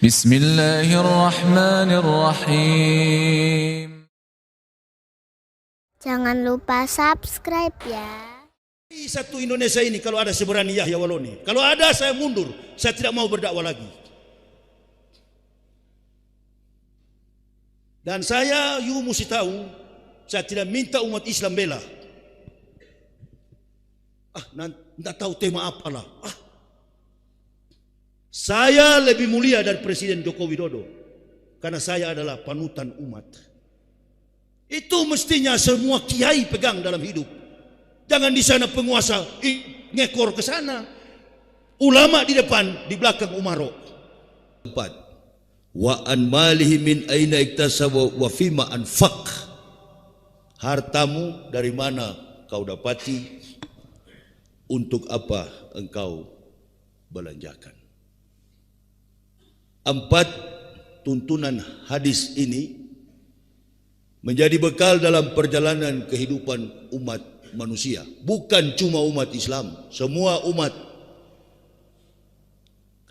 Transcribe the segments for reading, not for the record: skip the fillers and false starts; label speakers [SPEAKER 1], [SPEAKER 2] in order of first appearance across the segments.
[SPEAKER 1] Bismillahirrahmanirrahim.
[SPEAKER 2] Jangan lupa subscribe ya.
[SPEAKER 3] Satu Indonesia ini kalau ada seberani Yahya Waloni, kalau ada saya mundur, saya tidak mau berdakwah lagi. Dan saya, you mesti tahu, saya tidak minta umat Islam bela. Tidak tahu tema apalah. Saya lebih mulia dari Presiden Joko Widodo karena saya adalah panutan umat. Itu mestinya semua kiai pegang dalam hidup. Jangan di sana penguasa ngekor ke sana. Ulama di depan, di belakang umaro. 4. Wa an malihi min aina iktasaba wa fima anfaq. Hartamu dari mana kau dapati, untuk apa engkau belanjakan. 4. Tuntunan hadis ini menjadi bekal dalam perjalanan kehidupan umat manusia. Bukan cuma umat Islam, semua umat.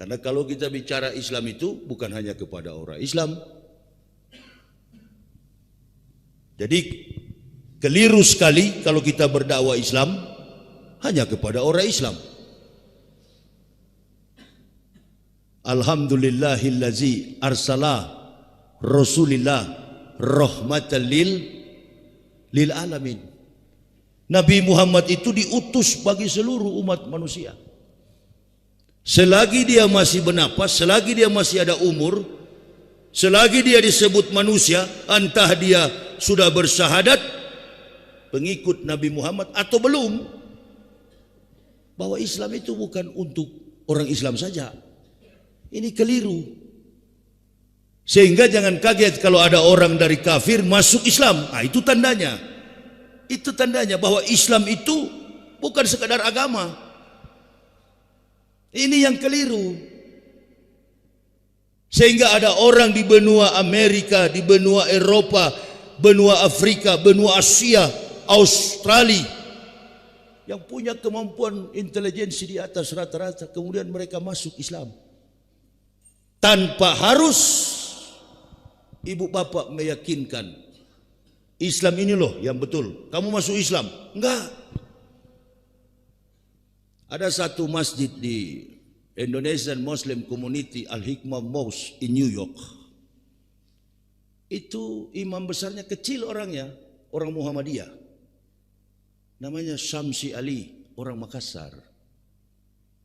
[SPEAKER 3] Karena kalau kita bicara Islam itu bukan hanya kepada orang Islam. Jadi keliru sekali kalau kita berdakwah Islam hanya kepada orang Islam. Alhamdulillahillazi arsala Rasulillah rahmatan lil alamin. Nabi Muhammad itu diutus bagi seluruh umat manusia. Selagi dia masih bernapas, selagi dia masih ada umur, selagi dia disebut manusia, entah dia sudah bersyahadat pengikut Nabi Muhammad atau belum, bahwa Islam itu bukan untuk orang Islam saja. Ini keliru. Sehingga jangan kaget kalau ada orang dari kafir masuk Islam. Itu tandanya. Itu tandanya bahwa Islam itu bukan sekadar agama. Ini yang keliru. Sehingga ada orang di benua Amerika, di benua Eropa, benua Afrika, benua Asia, Australia, yang punya kemampuan intelijensi di atas rata-rata, kemudian mereka masuk Islam. Tanpa harus ibu bapak meyakinkan Islam ini loh yang betul, kamu masuk Islam. Enggak. Ada satu masjid di Indonesian Muslim Community Al-Hikmah Mosque in New York. Itu imam besarnya kecil orangnya, orang Muhammadiyah. Namanya Syamsi Ali, orang Makassar,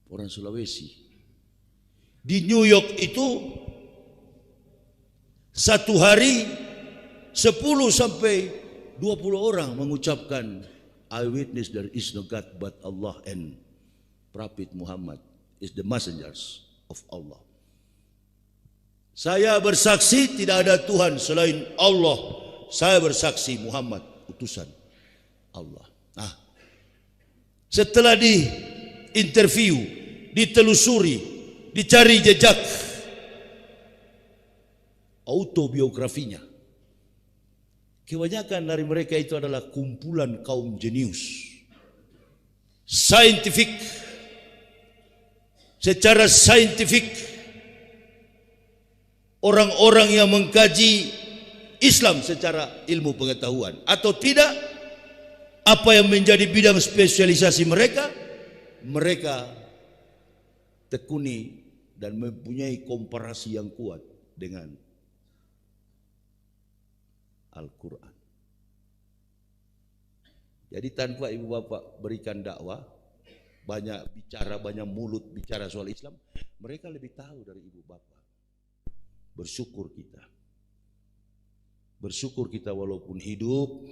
[SPEAKER 3] orang Sulawesi. Di New York itu satu hari 10 sampai 20 orang mengucapkan I witness there is no God but Allah and Prophet Muhammad is the messengers of Allah. Saya bersaksi tidak ada Tuhan selain Allah. Saya bersaksi Muhammad utusan Allah. Setelah diinterview, ditelusuri, dicari jejak autobiografinya, kebanyakan dari mereka itu adalah kumpulan kaum jenius, saintifik, secara saintifik, orang-orang yang mengkaji Islam secara ilmu pengetahuan atau tidak, apa yang menjadi bidang spesialisasi mereka, mereka tekuni dan mempunyai komparasi yang kuat dengan Al-Quran. Jadi tanpa ibu bapak berikan dakwah, banyak bicara, banyak mulut bicara soal Islam, mereka lebih tahu dari ibu bapak. Bersyukur kita. Bersyukur kita walaupun hidup.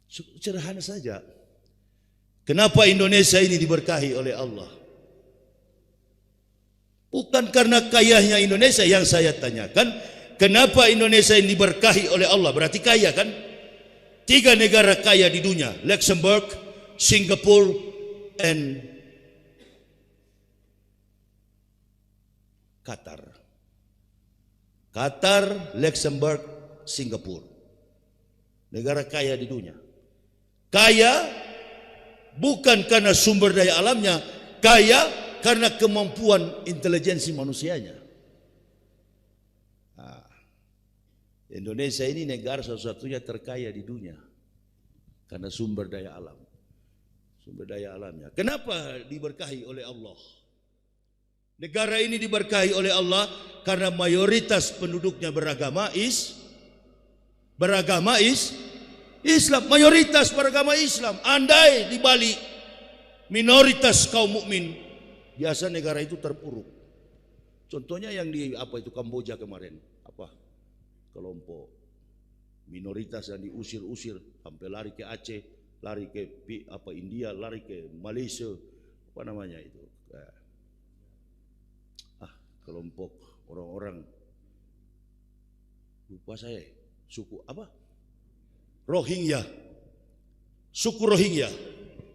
[SPEAKER 3] Sederhana saja. Kenapa Indonesia ini diberkahi oleh Allah? Bukan karena kayanya Indonesia yang saya tanyakan. Kenapa Indonesia ini diberkahi oleh Allah? Berarti kaya kan? 3 negara kaya di dunia. Luxembourg, Singapura, and Qatar. Qatar, Luxembourg, Singapura. Negara kaya di dunia. Kaya bukan karena sumber daya alamnya. Kaya karena kemampuan intelijensi manusianya. Indonesia ini negara satu-satunya terkaya di dunia karena sumber daya alam. Sumber daya alamnya. Kenapa diberkahi oleh Allah? Negara ini diberkahi oleh Allah karena mayoritas penduduknya beragama Islam. Mayoritas beragama Islam. Andai di Bali minoritas kaum mukmin, biasa negara itu terpuruk. Contohnya yang di Kamboja kemarin, kelompok minoritas yang diusir-usir sampai lari ke Aceh, lari ke India, lari ke Malaysia, kelompok orang-orang lupa saya, suku Rohingya, suku Rohingya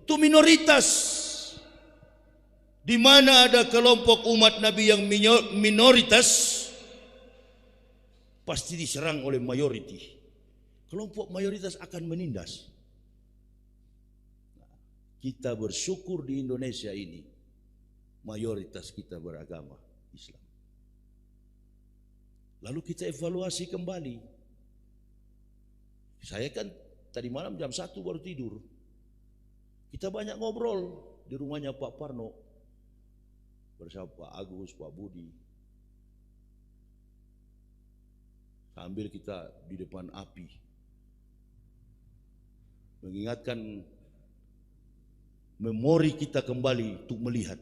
[SPEAKER 3] itu minoritas, di mana ada kelompok umat Nabi yang minoritas pasti diserang oleh mayoriti. Kelompok mayoritas akan menindas. Kita bersyukur di Indonesia ini mayoritas kita beragama Islam. Lalu kita evaluasi kembali. Saya kan tadi malam jam 1 baru tidur. Kita banyak ngobrol di rumahnya Pak Parno bersama Pak Agus, Pak Budi. Sambil kita di depan api mengingatkan memori kita kembali untuk melihat,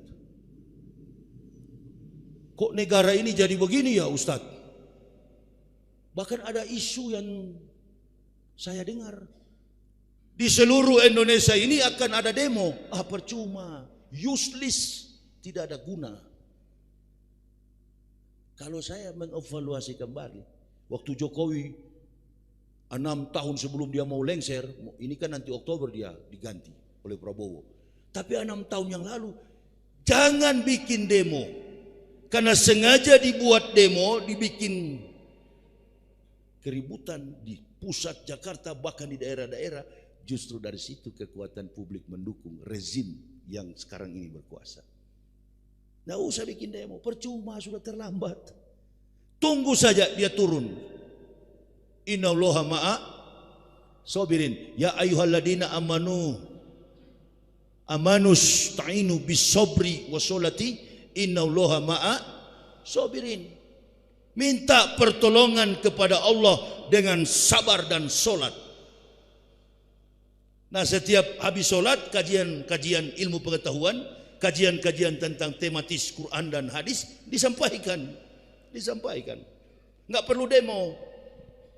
[SPEAKER 3] kok negara ini jadi begini ya Ustadz? Bahkan ada isu yang saya dengar, di seluruh Indonesia ini akan ada demo. Percuma, useless, tidak ada guna. Kalau saya mengevaluasi kembali, waktu Jokowi 6 tahun sebelum dia mau lengser, ini kan nanti Oktober dia diganti oleh Prabowo. Tapi 6 tahun yang lalu, jangan bikin demo. Karena sengaja dibuat demo, dibikin keributan di pusat Jakarta, bahkan di daerah-daerah. Justru dari situ kekuatan publik mendukung rezim yang sekarang ini berkuasa. Nggak usah bikin demo, percuma, sudah terlambat. Tunggu saja dia turun. Innallaha ma'a sabirin. Ya ayyuhalladzina amanus ta'inu bis-sabri was-sholati innallaha ma'a sabirin. Minta pertolongan kepada Allah dengan sabar dan solat. Nah, setiap habis solat, kajian ilmu pengetahuan, kajian-kajian tentang tematis Quran dan hadis disampaikan. Nggak perlu demo,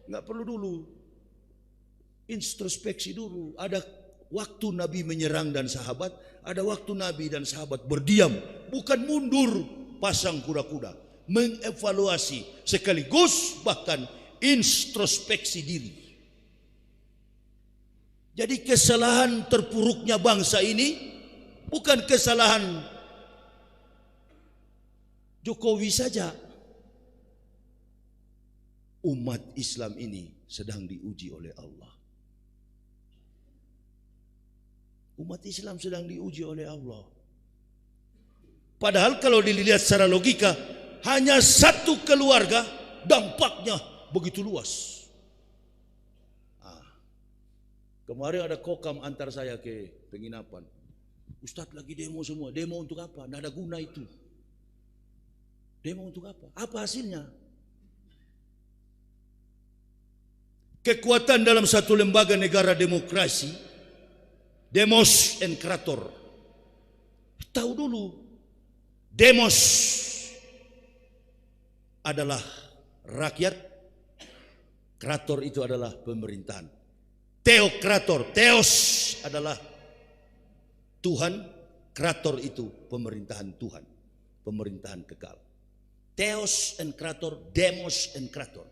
[SPEAKER 3] nggak perlu dulu introspeksi dulu. Ada waktu Nabi menyerang dan sahabat, ada waktu Nabi dan sahabat berdiam, bukan mundur pasang kuda-kuda, mengevaluasi sekaligus bahkan introspeksi diri. Jadi kesalahan terpuruknya bangsa ini bukan kesalahan Jokowi saja. Umat Islam ini sedang diuji oleh Allah. Umat Islam sedang diuji oleh Allah. Padahal kalau dilihat secara logika, hanya satu keluarga dampaknya begitu luas. Kemarin ada kokam antar saya ke penginapan. Ustadz lagi demo semua. Demo untuk apa? Nggak ada guna itu. Demo untuk apa? Apa hasilnya? Kekuatan dalam satu lembaga negara demokrasi, demos and krator. Tahu dulu, demos adalah rakyat, krator itu adalah pemerintahan. Teokrator, teos adalah Tuhan, krator itu pemerintahan Tuhan, pemerintahan kekal. Teos and krator, demos and krator.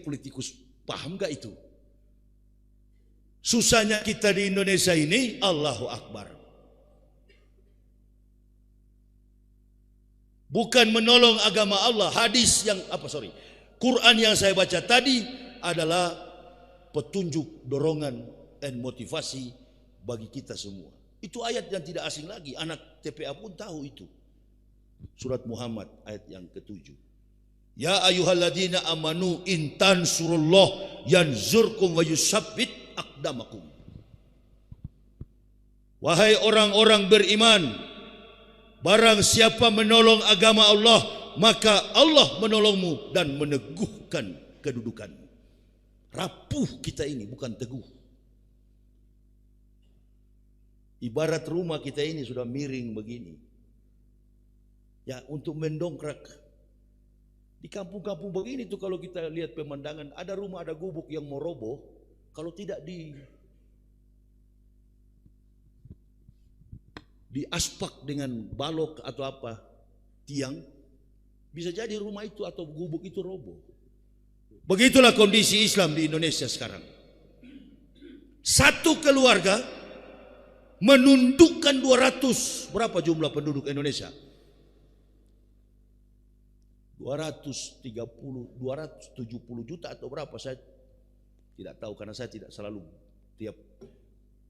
[SPEAKER 3] Politikus paham gak itu? Susahnya kita di Indonesia ini, Allahu Akbar. Bukan menolong agama Allah. Quran yang saya baca tadi adalah petunjuk, dorongan, dan motivasi bagi kita semua. Itu ayat yang tidak asing lagi. Anak TPA pun tahu itu. Surat Muhammad ayat yang ke-7. Ya ayyuhalladzina amanu in tansurullah yanzurkum wa yusabbit aqdamakum. Wahai orang-orang beriman, barang siapa menolong agama Allah, maka Allah menolongmu dan meneguhkan kedudukanmu. Rapuh kita ini, bukan teguh. Ibarat rumah kita ini sudah miring begini. Ya, untuk mendongkrak. Di kampung-kampung begini tuh kalau kita lihat pemandangan, ada rumah, ada gubuk yang mau roboh, kalau tidak di aspak dengan balok atau apa, tiang, bisa jadi rumah itu atau gubuk itu roboh. Begitulah kondisi Islam di Indonesia sekarang. Satu keluarga menundukkan 200, berapa jumlah penduduk Indonesia? 270 juta atau berapa, saya tidak tahu karena saya tidak selalu tiap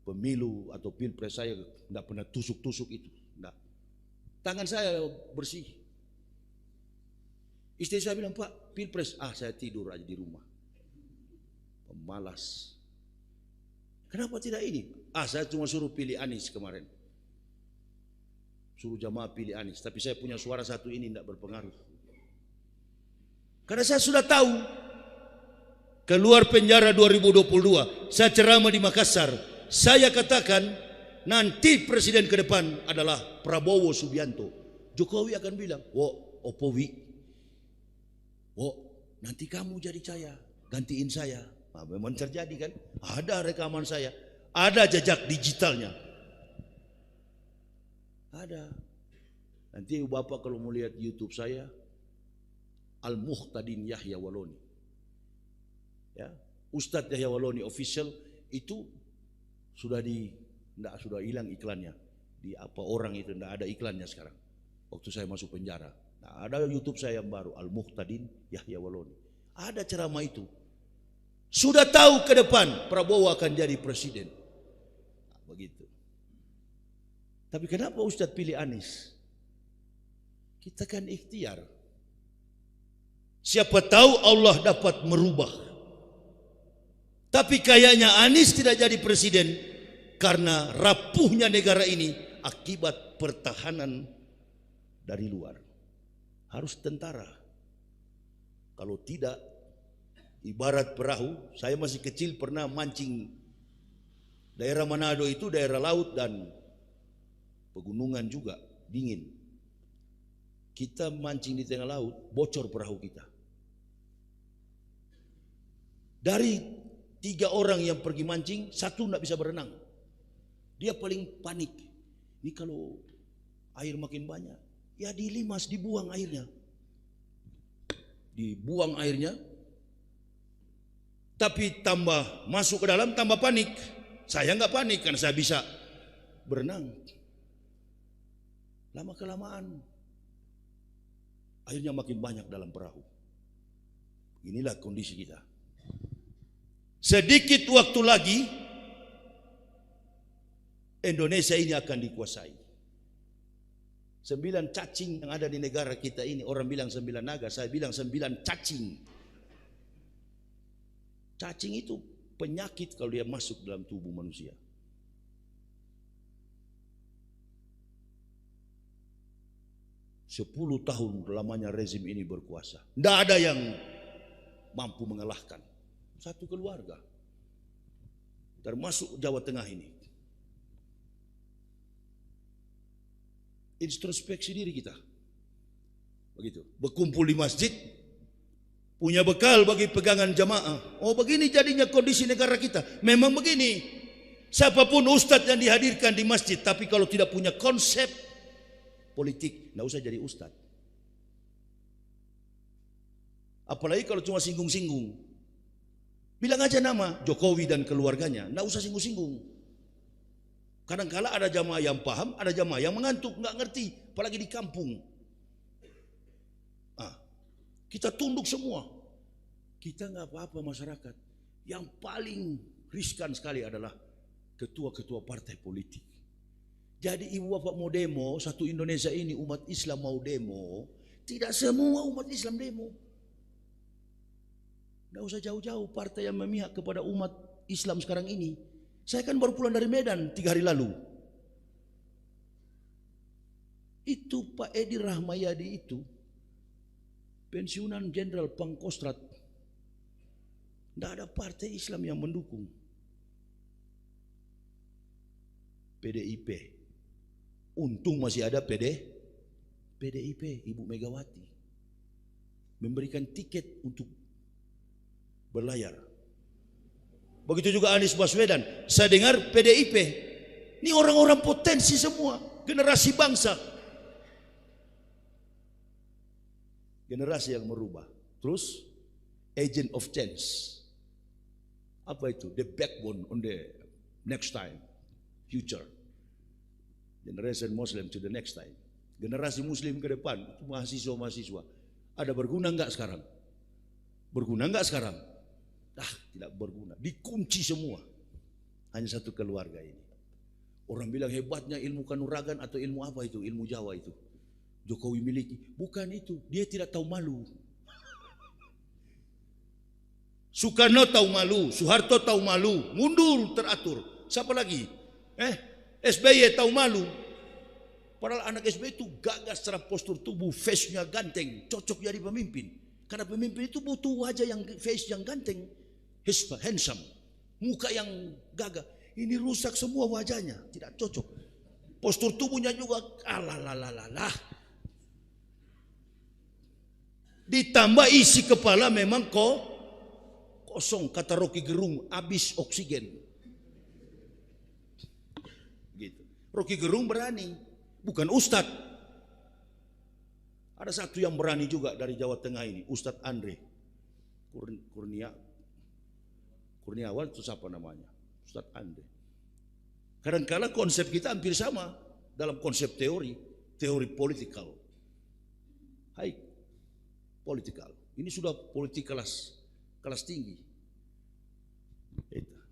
[SPEAKER 3] pemilu atau pilpres saya tidak pernah tusuk-tusuk itu. Enggak. Tangan saya bersih. Istri saya bilang, Pak, pilpres, saya tidur aja di rumah. Pemalas. Kenapa tidak ini? Saya cuma suruh pilih Anies kemarin. Suruh jamaah pilih Anies, tapi saya punya suara satu ini tidak berpengaruh. Karena saya sudah tahu, keluar penjara 2022, saya ceramah di Makassar, saya katakan nanti presiden ke depan adalah Prabowo Subianto. Jokowi akan bilang, Opowi, nanti kamu jadi saya, gantiin saya. Memang terjadi kan, ada rekaman saya, ada jejak digitalnya. Ada. Nanti Bapak kalau mau lihat YouTube saya, Al-Muhtadin Yahya Waloni. Ya, Ustadz Yahya Waloni official itu sudah hilang iklannya. Di apa orang itu enggak ada iklannya sekarang. Waktu saya masuk penjara. Nah, ada YouTube saya yang baru, Al-Muhtadin Yahya Waloni. Ada ceramah itu. Sudah tahu ke depan Prabowo akan jadi presiden. Nah, begitu. Tapi kenapa Ustadz pilih Anies? Kita kan ikhtiar. Siapa tahu Allah dapat merubah. Tapi kayaknya Anies tidak jadi presiden karena rapuhnya negara ini akibat pertahanan dari luar. Harus tentara. Kalau tidak, ibarat perahu. Saya masih kecil pernah mancing. Daerah Manado itu daerah laut dan pegunungan juga, dingin. Kita mancing di tengah laut, bocor perahu kita. Dari 3 orang yang pergi mancing, 1 tidak bisa berenang. Dia paling panik. Ini kalau air makin banyak, ya dilimas, dibuang airnya. Dibuang airnya. Tapi tambah masuk ke dalam, tambah panik. Saya nggak panik karena saya bisa berenang. Lama-kelamaan, airnya makin banyak dalam perahu. Inilah kondisi kita. Sedikit waktu lagi Indonesia ini akan dikuasai. 9 cacing yang ada di negara kita ini, orang bilang 9 naga, saya bilang 9 cacing. Cacing itu penyakit kalau dia masuk dalam tubuh manusia. Sepuluh tahun lamanya rezim ini berkuasa. Tidak ada yang mampu mengalahkan. Satu keluarga. Termasuk Jawa Tengah ini. Introspeksi diri kita. Begitu. Berkumpul di masjid. Punya bekal bagi pegangan jamaah. Oh, begini jadinya kondisi negara kita. Memang begini. Siapapun ustadz yang dihadirkan di masjid, tapi kalau tidak punya konsep politik, tidak usah jadi ustadz. Apalagi kalau cuma singgung-singgung. Bilang aja nama Jokowi dan keluarganya, tidak usah singgung-singgung. Kadang-kala ada jamaah yang paham, ada jamaah yang mengantuk, nggak ngerti, apalagi di kampung. Kita tunduk semua. Kita nggak apa-apa masyarakat. Yang paling riskan sekali adalah ketua-ketua partai politik. Jadi ibu bapak mau demo, satu Indonesia ini umat Islam mau demo, tidak semua umat Islam demo. Tidak usah jauh-jauh partai yang memihak kepada umat Islam sekarang ini. Saya kan baru pulang dari Medan 3 hari lalu. Itu Pak Edi Rahmayadi itu, pensiunan Jenderal Pangkostrat. Tidak ada partai Islam yang mendukung. PDIP. Untung masih ada PDIP, Ibu Megawati. Memberikan tiket untuk berlayar. Begitu juga Anies Baswedan. Saya dengar PDIP. Ini orang-orang potensi semua. Generasi bangsa. Generasi yang merubah. Terus, agent of change. Apa itu? The backbone on the next time. Future. Generation Muslim to the next time. Generasi Muslim ke depan. Mahasiswa-mahasiswa. Ada berguna enggak sekarang? Berguna enggak sekarang? Tidak berguna. Dikunci semua. Hanya satu keluarga ini. Orang bilang hebatnya ilmu kanuragan atau ilmu apa itu? Ilmu Jawa itu. Jokowi miliki. Bukan itu. Dia tidak tahu malu. Soekarno tahu malu. Soeharto tahu malu. Mundur teratur. Siapa lagi? SBY tahu malu. Padahal anak SBY itu gagah secara postur tubuh. Face-nya ganteng. Cocok jadi pemimpin. Karena pemimpin itu butuh wajah yang face yang ganteng. Handsome. Muka yang gagah. Ini rusak semua wajahnya. Tidak cocok. Postur tubuhnya juga. Alalalalala. Ditambah isi kepala memang kosong. Kata Rocky Gerung. Habis oksigen. Gitu. Rocky Gerung berani. Bukan Ustadz. Ada satu yang berani juga dari Jawa Tengah ini. Ustadz Andre. Kurniawan itu siapa namanya? Ustadz Andre. Kadang-kala konsep kita hampir sama dalam konsep teori politikal. High politikal. Ini sudah politik kelas tinggi.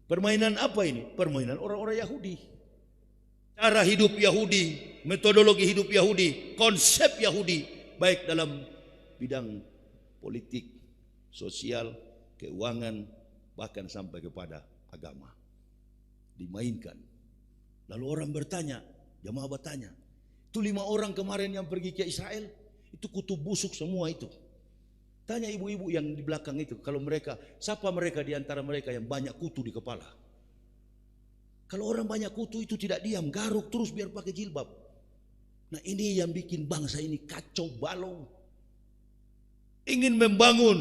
[SPEAKER 3] Permainan apa ini? Permainan orang-orang Yahudi. Cara hidup Yahudi, metodologi hidup Yahudi, konsep Yahudi, baik dalam bidang politik, sosial, keuangan, bahkan sampai kepada agama. Dimainkan. Lalu orang bertanya, jamaah bertanya, itu 5 orang kemarin yang pergi ke Israel, itu kutu busuk semua itu. Tanya ibu-ibu yang di belakang itu, kalau mereka, siapa mereka di antara mereka yang banyak kutu di kepala? Kalau orang banyak kutu itu tidak diam, garuk terus biar pakai jilbab. Nah ini yang bikin bangsa ini kacau balau. Ingin membangun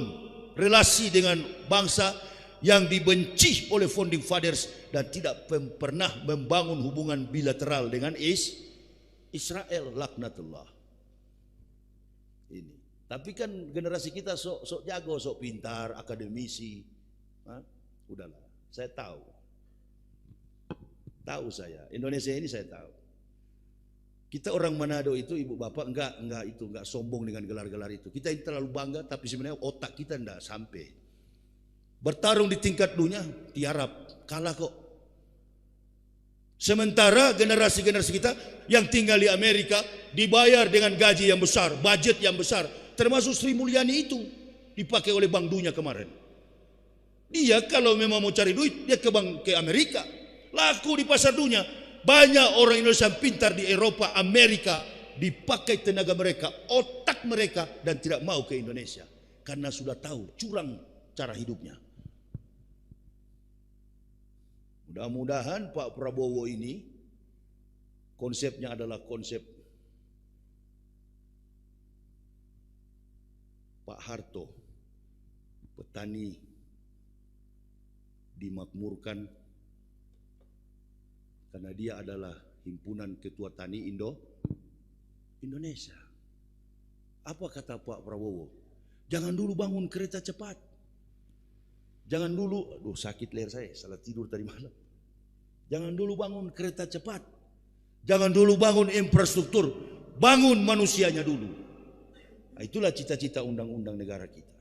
[SPEAKER 3] relasi dengan bangsa yang dibenci oleh founding fathers dan tidak pernah membangun hubungan bilateral dengan Israel, laknatullah. Ini. Tapi kan generasi kita sok jago, sok pintar, akademisi. Udahlah, saya tahu. Tahu saya, Indonesia ini saya tahu. Kita orang Manado itu, ibu bapak enggak sombong dengan gelar-gelar itu. Kita ini terlalu bangga, tapi sebenarnya otak kita enggak sampai. Bertarung di tingkat dunia, tiarap, kalah kok. Sementara generasi-generasi kita yang tinggal di Amerika dibayar dengan gaji yang besar, budget yang besar, termasuk Sri Mulyani itu dipakai oleh Bank Dunia kemarin. Dia kalau memang mau cari duit, dia ke Amerika, laku di pasar dunia. Banyak orang Indonesia yang pintar di Eropa, Amerika, dipakai tenaga mereka, otak mereka, dan tidak mau ke Indonesia karena sudah tahu curang cara hidupnya. Mudah-mudahan Pak Prabowo ini konsepnya adalah konsep Pak Harto, petani dimakmurkan karena dia adalah himpunan ketua tani Indonesia. Apa kata Pak Prabowo? Jangan dulu bangun kereta cepat. Jangan dulu, sakit leher saya, salah tidur tadi malam. Jangan dulu bangun kereta cepat. Jangan dulu bangun infrastruktur. Bangun manusianya dulu. Nah, itulah cita-cita undang-undang negara kita.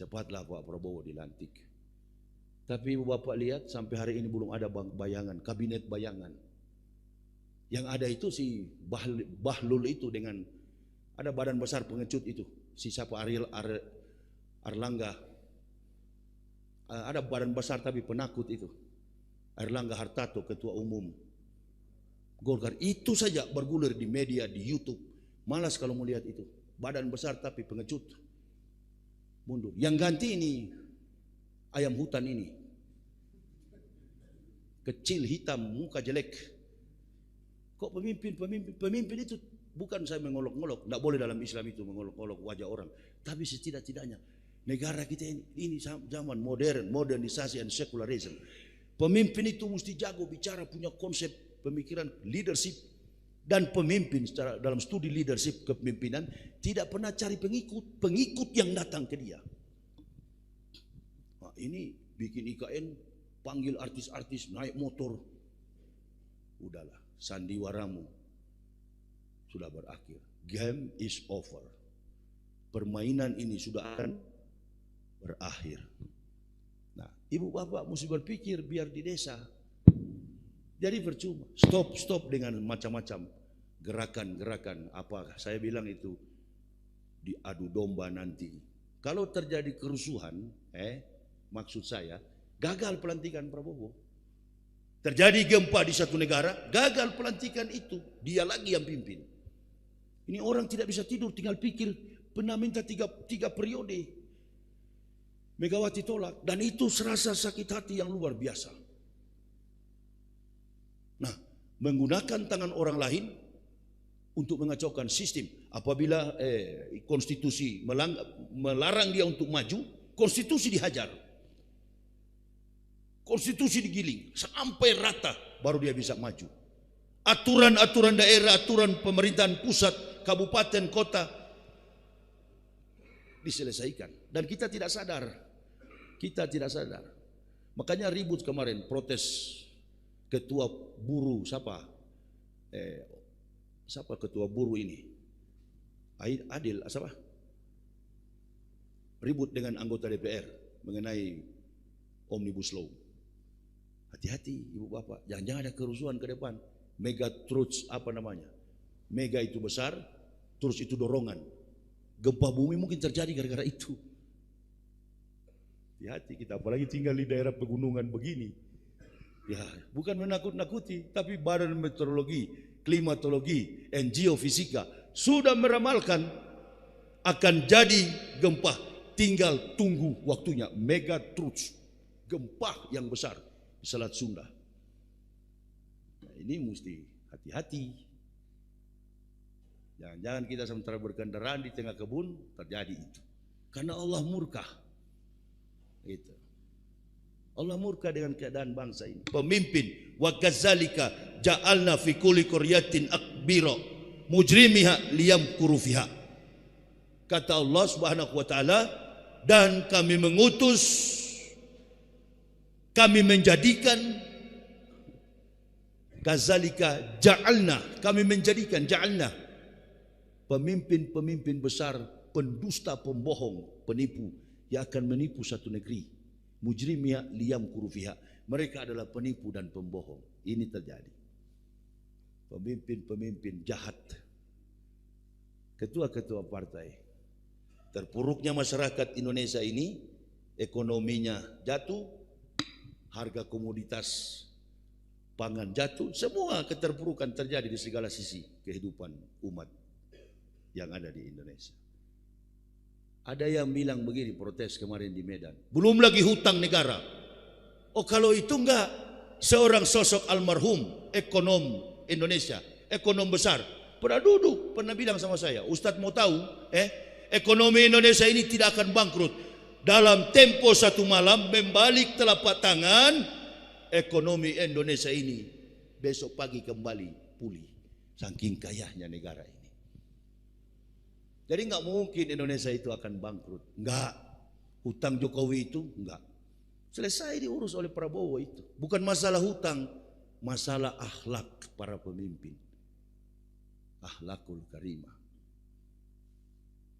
[SPEAKER 3] Cepatlah Pak Prabowo dilantik. Tapi ibu bapak lihat sampai hari ini belum ada bayangan, kabinet bayangan. Yang ada itu si Bahlul itu dengan ada badan besar pengecut itu. si siapa Erlangga, ada badan besar tapi penakut itu, Erlangga Hartarto, ketua umum Golkar, itu saja bergulir di media, di YouTube. Malas kalau melihat itu, badan besar tapi pengecut, mundur. Yang ganti ini ayam hutan ini, kecil, hitam, muka jelek. Kok pemimpin itu bukan saya mengolok-olok, tidak boleh dalam Islam itu mengolok-olok wajah orang. Tapi setidak-tidaknya negara kita ini zaman modern, modernisasi and secularism. Pemimpin itu mesti jago bicara, punya konsep pemikiran leadership. Dan pemimpin secara dalam studi leadership kepemimpinan tidak pernah cari pengikut yang datang ke dia. Nah, ini bikin IKN, panggil artis-artis naik motor. Udahlah, sandiwaramu sudah berakhir. Game is over. Permainan ini sudah akan berakhir. Nah, ibu bapak mesti berpikir biar di desa. Jadi percuma. Stop dengan macam-macam gerakan-gerakan apa. Saya bilang itu diadu domba nanti. Kalau terjadi kerusuhan, maksud saya gagal pelantikan Prabowo. Terjadi gempa di satu negara, gagal pelantikan itu, dia lagi yang pimpin. Ini orang tidak bisa tidur, tinggal pikir, pernah minta tiga periode. Megawati tolak, dan itu serasa sakit hati yang luar biasa. Nah, menggunakan tangan orang lain untuk mengacaukan sistem. Apabila konstitusi melarang dia untuk maju, konstitusi dihajar. Konstitusi digiling sampai rata, baru dia bisa maju. Aturan-aturan daerah, aturan pemerintahan pusat, kabupaten, kota diselesaikan. Dan kita tidak sadar. Makanya ribut kemarin, protes ketua buruh, siapa ketua buruh ini? Adil, siapa? Ribut dengan anggota DPR mengenai Omnibus Law. Hati-hati ibu bapak, jangan-jangan ada kerusuhan ke depan. Mega truths, mega itu besar, terus itu dorongan. Gempa bumi mungkin terjadi gara-gara itu. Hati-hati kita, apalagi tinggal di daerah pegunungan begini. Ya, bukan menakut-nakuti, tapi Badan Meteorologi, Klimatologi, and Geofisika sudah meramalkan akan jadi gempa. Tinggal tunggu waktunya. Mega truths, gempa yang besar di Selat Sunda. Nah, ini mesti hati-hati. Jangan-jangan kita sementara berkendaraan di tengah kebun terjadi itu. Karena Allah murka. Itu. Allah murka dengan keadaan bangsa ini. Pemimpin, wa kadzalika ja'alna fi kulli qaryatin akbira mujrimiha liyamkuru fiha. Kata Allah Subhanahu wa taala, dan kami mengutus, kami menjadikan, kadzalika ja'alna, kami menjadikan, ja'alna pemimpin-pemimpin besar, pendusta, pembohong, penipu yang akan menipu satu negeri. Mujrimia liyamkuru fiha. Mereka adalah penipu dan pembohong. Ini terjadi. Pemimpin-pemimpin jahat. Ketua-ketua partai. Terpuruknya masyarakat Indonesia ini, ekonominya jatuh, harga komoditas pangan jatuh, semua keterpurukan terjadi di segala sisi kehidupan umat yang ada di Indonesia. Ada yang bilang begini, protes kemarin di Medan, belum lagi hutang negara. Oh, kalau itu enggak, seorang sosok almarhum ekonom Indonesia, ekonom besar, pernah duduk, pernah bilang sama saya, Ustadz mau tahu, ekonomi Indonesia ini tidak akan bangkrut. Dalam tempo satu malam membalik telapak tangan, ekonomi Indonesia ini besok pagi kembali pulih. Saking kayanya negara ini. Jadi nggak mungkin Indonesia itu akan bangkrut. Nggak. Hutang Jokowi itu nggak. Selesai diurus oleh Prabowo itu. Bukan masalah hutang, masalah akhlak para pemimpin. Akhlakul karimah.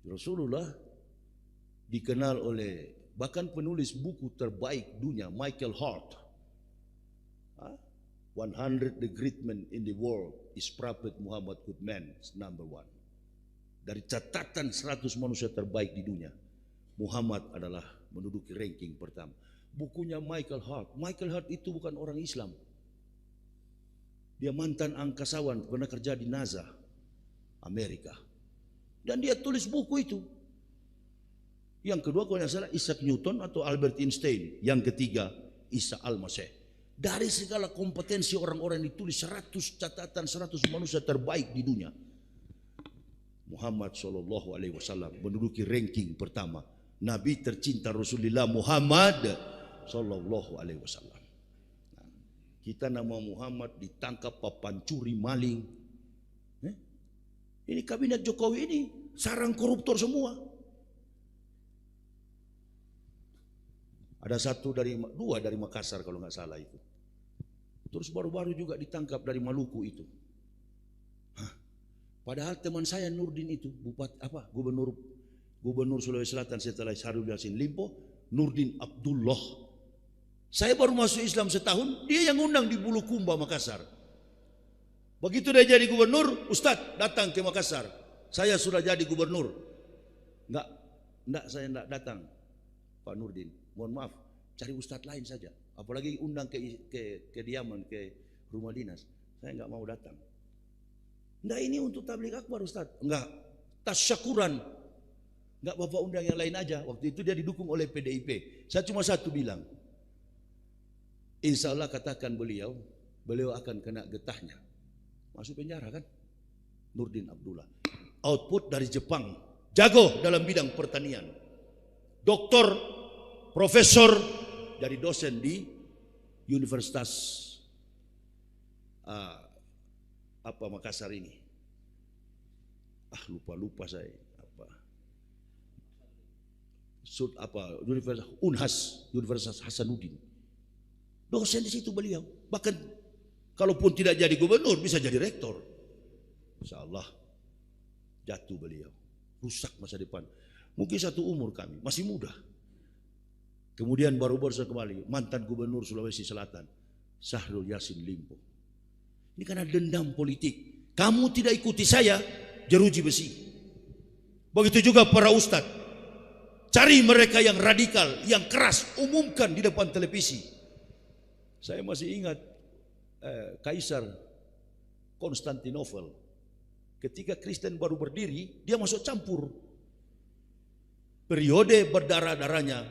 [SPEAKER 3] Rasulullah dikenal oleh bahkan penulis buku terbaik dunia, Michael Hart. 100 the great men in the world is Prophet Muhammad good man, number one. dari catatan 100 manusia terbaik di dunia, Muhammad adalah menduduki ranking pertama. Bukunya Michael Hart. Michael Hart itu bukan orang Islam. Dia mantan angkasawan, pernah kerja di NASA, Amerika. Dan dia tulis buku itu. Yang kedua kalau tidak salah Isaac Newton atau Albert Einstein. Yang ketiga Isa Al-Masih. Dari segala kompetensi orang-orang yang ditulis 100 catatan 100 manusia terbaik di dunia, Muhammad SAW menduduki ranking pertama. Nabi tercinta Rasulullah Muhammad SAW. Kita nama Muhammad ditangkap pancuri maling. Ini kabinet Jokowi ini sarang koruptor semua. Ada dua dari Makassar kalau nggak salah itu. Terus baru-baru juga ditangkap dari Maluku itu. Padahal teman saya Nurdin itu Gubernur Sulawesi Selatan setelah Syahrul Yassin Limpo, Nurdin Abdullah. Saya baru masuk Islam setahun, dia yang undang di Bulukumba Makassar. Begitu dia jadi gubernur, Ustadz datang ke Makassar. Saya sudah jadi gubernur. Enggak, saya enggak datang. Pak Nurdin, mohon maaf, cari Ustadz lain saja. Apalagi undang ke kediaman, ke rumah dinas. Saya enggak mau datang. Enggak, ini untuk tabligh akbar Ustadz. Enggak, tasyakuran. Enggak, Bapak undang yang lain aja. Waktu itu dia didukung oleh PDIP. Saya cuma satu bilang, insya Allah katakan beliau akan kena getahnya. Masuk penjara kan? Nurdin Abdullah. Output dari Jepang. Jago dalam bidang pertanian. Doktor, profesor, jadi dosen di Universitas Makassar ini. Lupa saya. Universitas Hasanuddin. Dosen di situ beliau. Bahkan kalaupun tidak jadi gubernur bisa jadi rektor. Insyaallah jatuh beliau. Rusak masa depan. Mungkin satu umur kami, masih muda. Kemudian baru-baru kembali mantan gubernur Sulawesi Selatan, Syahrul Yassin Limpo. Ini karena dendam politik. Kamu tidak ikuti saya, jeruji besi. Begitu juga para ustadz. Cari mereka yang radikal, yang keras, umumkan di depan televisi. Saya masih ingat Kaisar Konstantinopel. Ketika Kristen baru berdiri, dia masuk campur. Periode berdarah-darahnya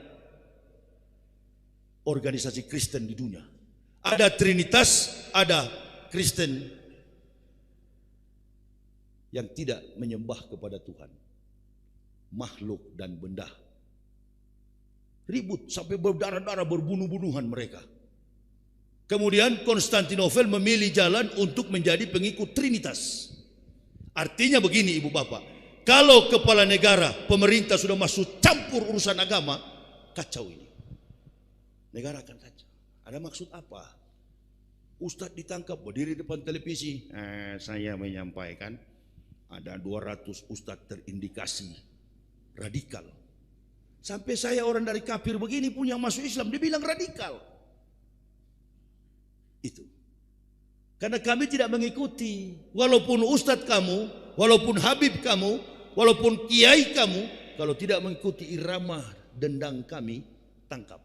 [SPEAKER 3] organisasi Kristen di dunia. Ada Trinitas, ada Kristen yang tidak menyembah kepada Tuhan. Makhluk dan benda. Ribut sampai berdarah-darah, berbunuh-bunuhan mereka. Kemudian Konstantinopel memilih jalan untuk menjadi pengikut Trinitas. Artinya begini ibu bapak, kalau kepala negara, pemerintah sudah masuk campur urusan agama, kacau ini. Negara akan kacau. Ada maksud apa? Ustadz ditangkap berdiri depan televisi. Saya menyampaikan ada 200 ustadz terindikasi radikal. Sampai saya orang dari kafir begini punya masuk Islam, dibilang radikal. Itu. Karena kami tidak mengikuti. Walaupun ustadz kamu, walaupun habib kamu, walaupun kiai kamu, kalau tidak mengikuti irama dendang kami, tangkap.